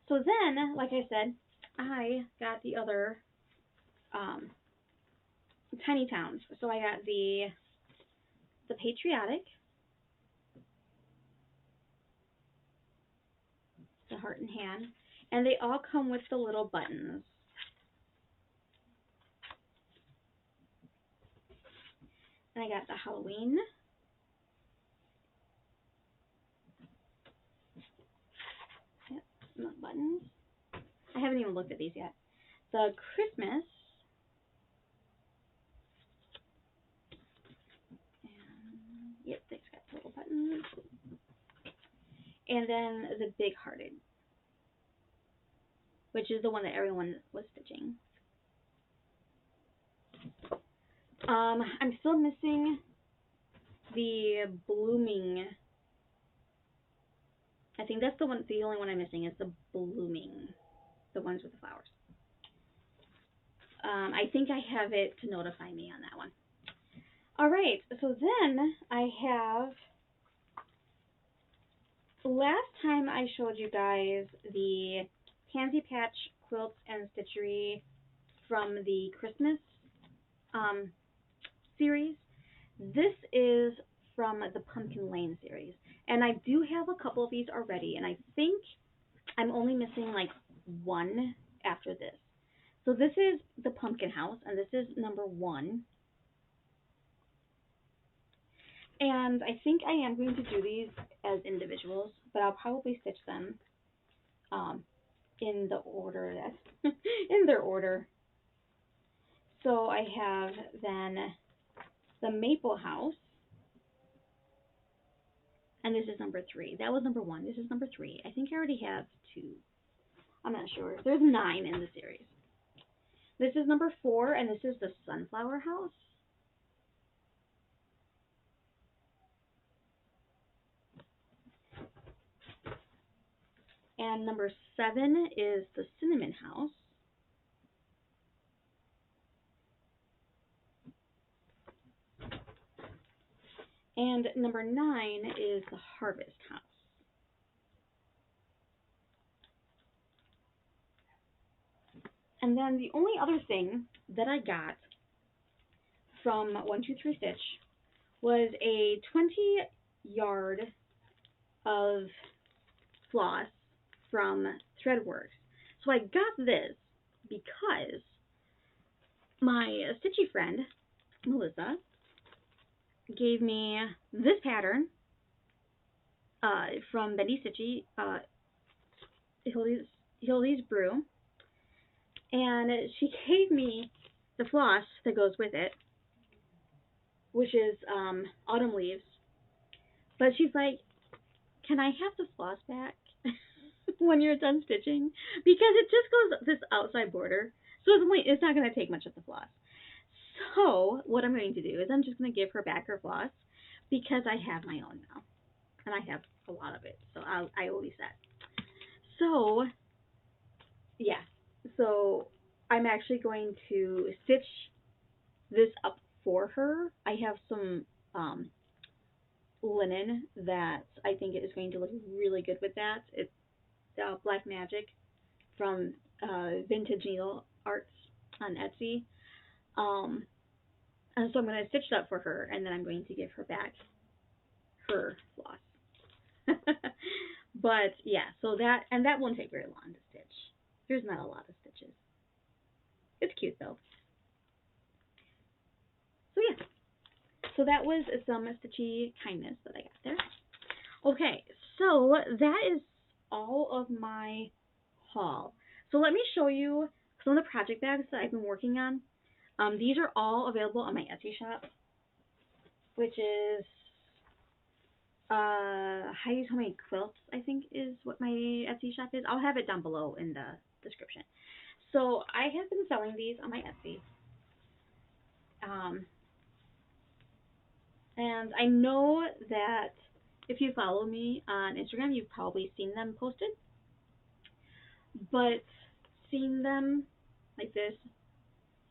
Speaker 1: So then, like I said, I got the other Tiny Towns. So I got the Patriotic, the Heart and Hand, and they all come with the little buttons. And I got the Halloween. Yep, not buttons. I haven't even looked at these yet. The Christmas. And, yep, they've got little buttons. And then the Big Hearted, which is the one that everyone was stitching. I'm still missing the Blooming. I think that's the only one I'm missing is the Blooming, the ones with the flowers. I think I have it to notify me on that one. All right, so then I have, last time I showed you guys the Pansy Patch Quilts and Stitchery from the Christmas series. This is from the Pumpkin Lane series, and I do have a couple of these already, and I think I'm only missing like one after this. So this is the Pumpkin House, and this is number 1. And I think I am going to do these as individuals, but I'll probably stitch them in the order that in their order. So I have then the Maple House, and this is number 3. That was number 1. This is number 3. I think I already have 2. I'm not sure. There's 9 in the series. This is number 4, and this is the Sunflower House. And number 7 is the Cinnamon House. And number 9 is the Harvest House. And then the only other thing that I got from 123 Stitch was a 20-yard of floss from Threadworks. So I got this because my stitchy friend, Melissa, gave me this pattern from Bendy Stitchy, Hildy's Brew, and she gave me the floss that goes with it, which is Autumn Leaves. But she's like, can I have the floss back when you're done stitching? Because it just goes this outside border, so it's not going to take much of the floss. So what I'm going to do is I'm just going to give her back her floss because I have my own now, and I have a lot of it, so I will use that. So yeah, so I'm actually going to stitch this up for her. I have some linen that I think is going to look really good with that. It's Black Magic from Vintage Needle Arts on Etsy. And so I'm going to stitch it up for her, and then I'm going to give her back her floss. But yeah, so that won't take very long to stitch. There's not a lot of stitches. It's cute though. So yeah, so that was some stitchy kindness that I got there. Okay, so that is all of my haul. So let me show you some of the project bags that I've been working on. These are all available on my Etsy shop, which is Heidi Told Me Quilts, I think is what my Etsy shop is. I'll have it down below in the description. So I have been selling these on my Etsy. And I know that if you follow me on Instagram, you've probably seen them posted. But seeing them like this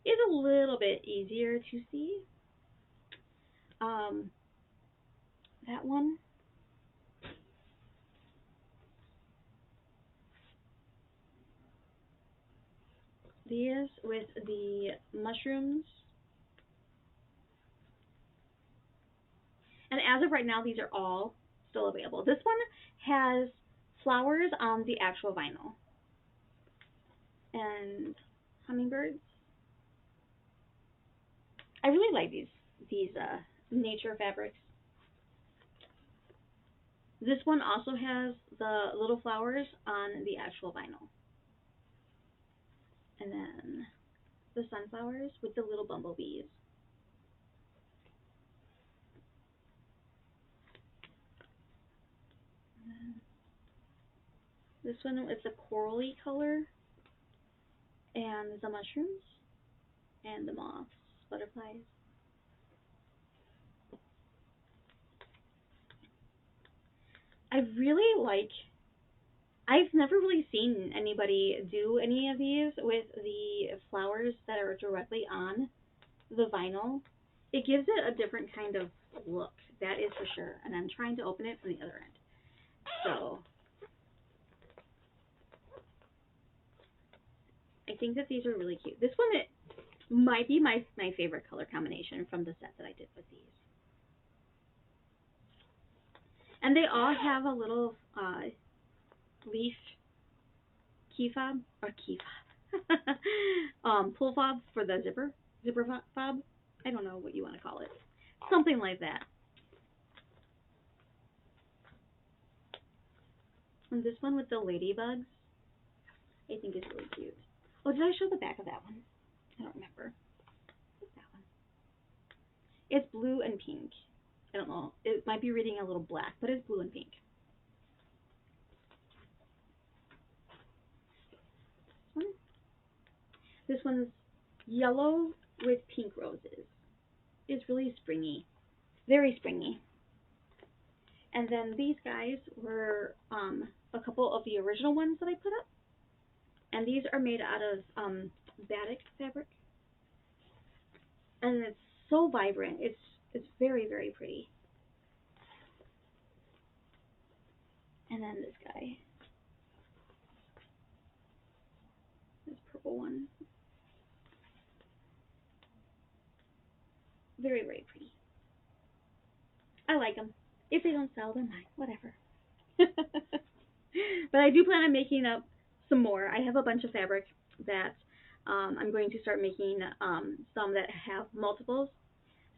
Speaker 1: is a little bit easier to see. That one. These with the mushrooms. And as of right now, these are all still available. This one has flowers on the actual vinyl. And hummingbirds. I really like these nature fabrics. This one also has the little flowers on the actual vinyl. And then the sunflowers with the little bumblebees. This one is a corally color. And the mushrooms. And the moths, butterflies. I really like, I've never really seen anybody do any of these with the flowers that are directly on the vinyl. It gives it a different kind of look, that is for sure. And I'm trying to open it from the other end. So I think that these are really cute. This one might be my favorite color combination from the set that I did with these. And they all have a little leaf key fob, pull fob for the zipper fob. I don't know what you want to call it. Something like that. And this one with the ladybugs, I think is really cute. Oh, did I show the back of that one? I don't remember. What's that one? It's blue and pink. I don't know. It might be reading a little black, but it's blue and pink. This one's yellow with pink roses. It's really springy. Very springy. And then these guys were a couple of the original ones that I put up. And these are made out of batik fabric. And it's so vibrant. It's very, very pretty. And then this guy, this purple one. Very, very pretty. I like them. If they don't sell, they're mine. Whatever. But I do plan on making up some more. I have a bunch of fabric that I'm going to start making some that have multiples.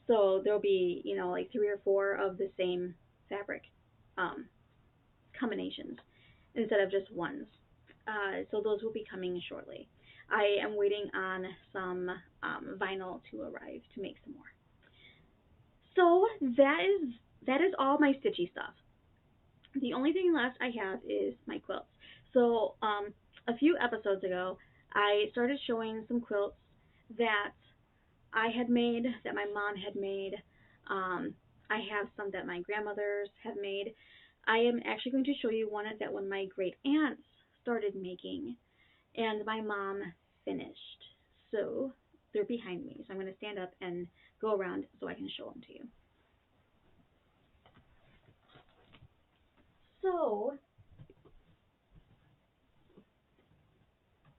Speaker 1: So there'll be, like 3 or 4 of the same fabric um, combinations instead of just ones. So those will be coming shortly. I am waiting on some vinyl to arrive to make some more. So that is all my stitchy stuff. The only thing left I have is my quilts. So a few episodes ago, I started showing some quilts that I had made, that my mom had made. I have some that my grandmothers have made. I am actually going to show you one that one of my great aunts started making, and my mom finished. So they're behind me. So I'm going to stand up and go around so I can show them to you. So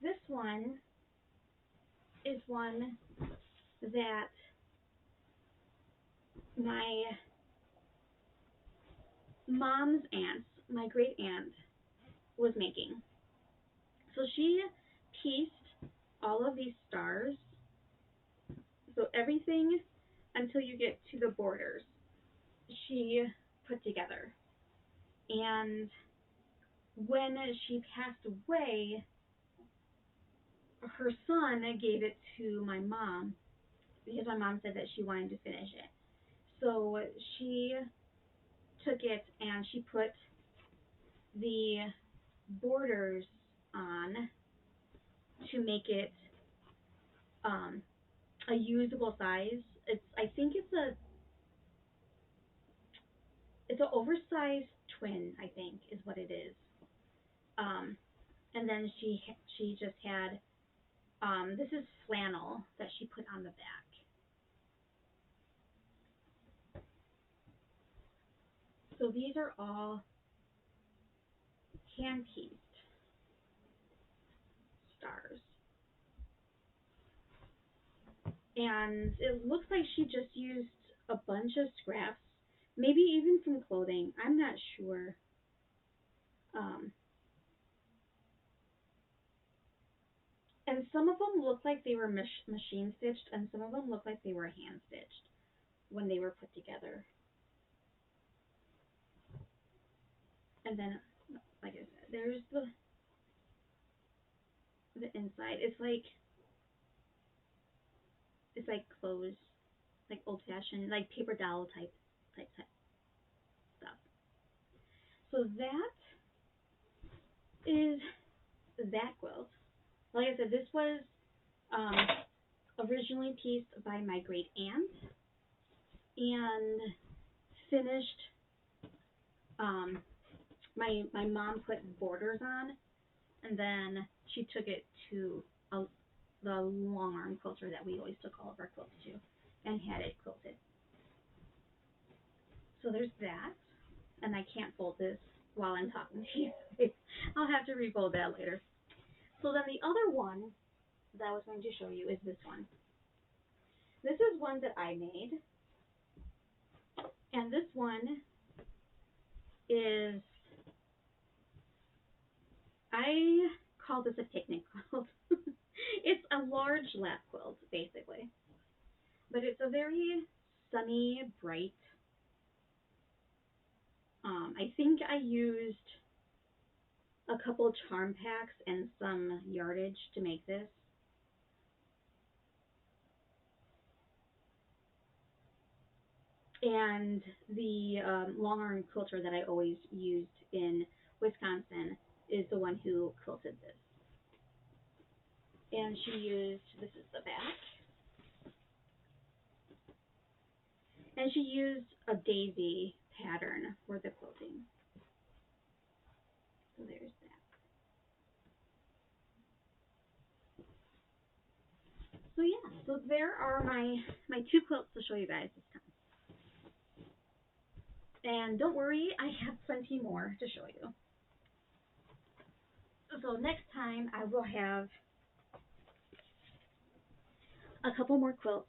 Speaker 1: this one is one that my mom's aunt, my great aunt, was making. So she pieced all of these stars, so everything until you get to the borders, she put together. And when she passed away, her son gave it to my mom because my mom said that she wanted to finish it. So she took it and she put the borders on to make it a usable size. I think it's an oversized twin, I think is what it is. And then she just had this is flannel that she put on the back. So these are all hand pieced stars. And it looks like she just used a bunch of scraps, maybe even some clothing. I'm not sure. And some of them look like they were machine stitched, and some of them look like they were hand stitched when they were put together. And then, like I said, there's the inside. It's like clothes, like old fashioned, like paper doll type stuff. So that is that quilt. Like I said, this was originally pieced by my great aunt and finished. My mom put borders on, and then she took it to the long arm quilter that we always took all of our quilts to, and had it quilted. So there's that, and I can't fold this while I'm talking to you. I'll have to refold that later. So then the other one that I was going to show you is this one. This is one that I made, and this one is, I call this a picnic quilt. It's a large lap quilt, basically, but it's a very sunny, bright. I think I used a couple charm packs and some yardage to make this. And the long arm quilter that I always used in Wisconsin is the one who quilted this. And she used, this is the back, and she used a daisy pattern for the quilting. So there's that. So yeah, so there are my 2 quilts to show you guys this time. And don't worry, I have plenty more to show you. So next time I will have a couple more quilts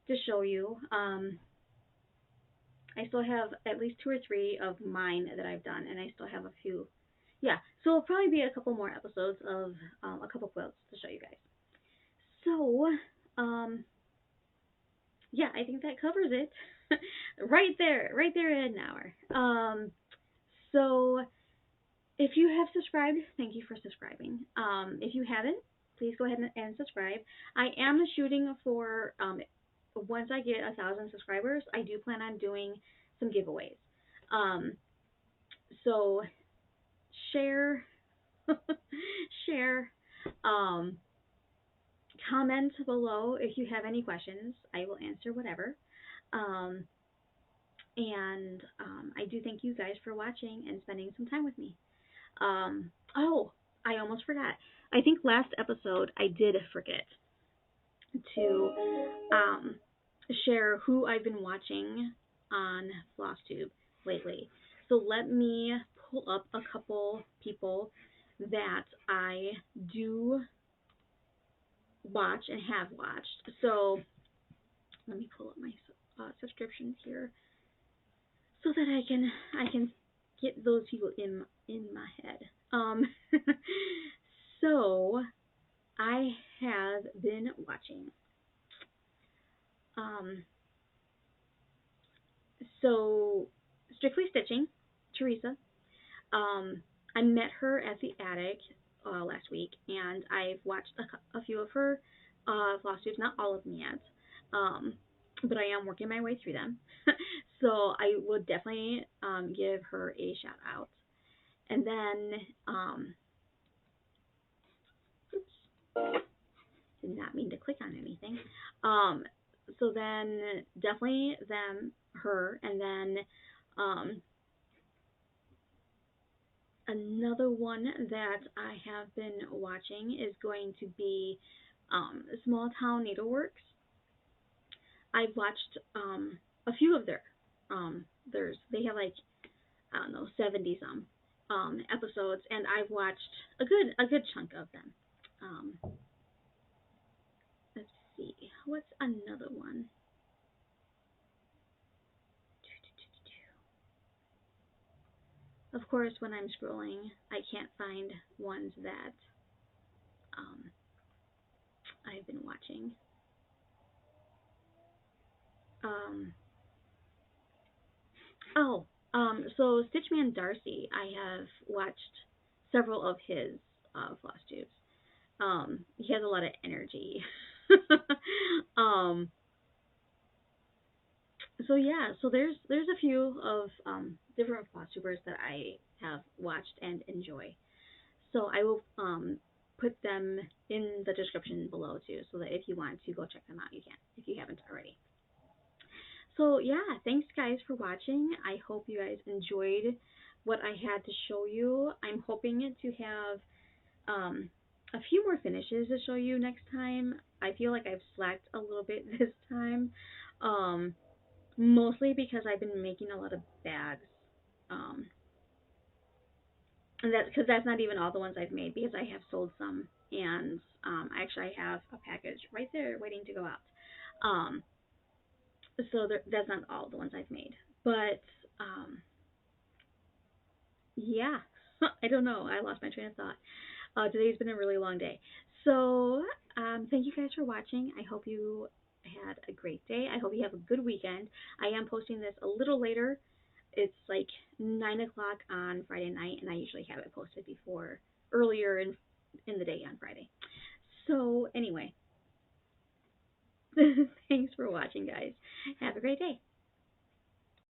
Speaker 1: to show you. I still have at least 2 or 3 of mine that I've done, and I still have a few. Yeah, so it'll probably be a couple more episodes of a couple quilts to show you guys. So, yeah, I think that covers it. Right there in an hour. So if you have subscribed, thank you for subscribing. If you haven't, please go ahead and subscribe. I am shooting for once I get 1,000 subscribers, I do plan on doing some giveaways. So share, share, comment below if you have any questions. I will answer whatever. And I do thank you guys for watching and spending some time with me. Oh, I almost forgot. I think last episode I did forget to share who I've been watching on Flosstube lately. So let me pull up a couple people that I do watch and have watched. So let me pull up my subscriptions here so that I can get those people in my head. So I have been watching. So Strictly Stitching, Teresa. I met her at the attic last week, and I've watched a few of her Flosstubes, not all of them yet. But I am working my way through them. So I would definitely give her a shout out. And then, oops, did not mean to click on anything. So then definitely her, and then another one that I have been watching is going to be Small Town Needleworks. I've watched a few of they have like, I don't know, 70 some episodes, and I've watched a good chunk of them. Let's see, what's another one? Of course, when I'm scrolling, I can't find ones that I've been watching. So Stitchman Darcy, I have watched several of his Flosstubes. He has a lot of energy. So yeah, so there's a few of different Flosstubers that I have watched and enjoy. So I will put them in the description below too, so that if you want to go check them out, you can, if you haven't already. So yeah, thanks guys for watching. I hope you guys enjoyed what I had to show you. I'm hoping to have a few more finishes to show you next time. I feel like I've slacked a little bit this time, mostly because I've been making a lot of bags. And that's not even all the ones I've made, because I have sold some, and actually I have a package right there waiting to go out. So that's not all the ones I've made, but yeah, I don't know. I lost my train of thought. Today's been a really long day. So thank you guys for watching. I hope you had a great day. I hope you have a good weekend. I am posting this a little later. It's like 9 o'clock on Friday night, and I usually have it posted earlier in the day on Friday. So anyway, thanks for watching, guys. Have a great day.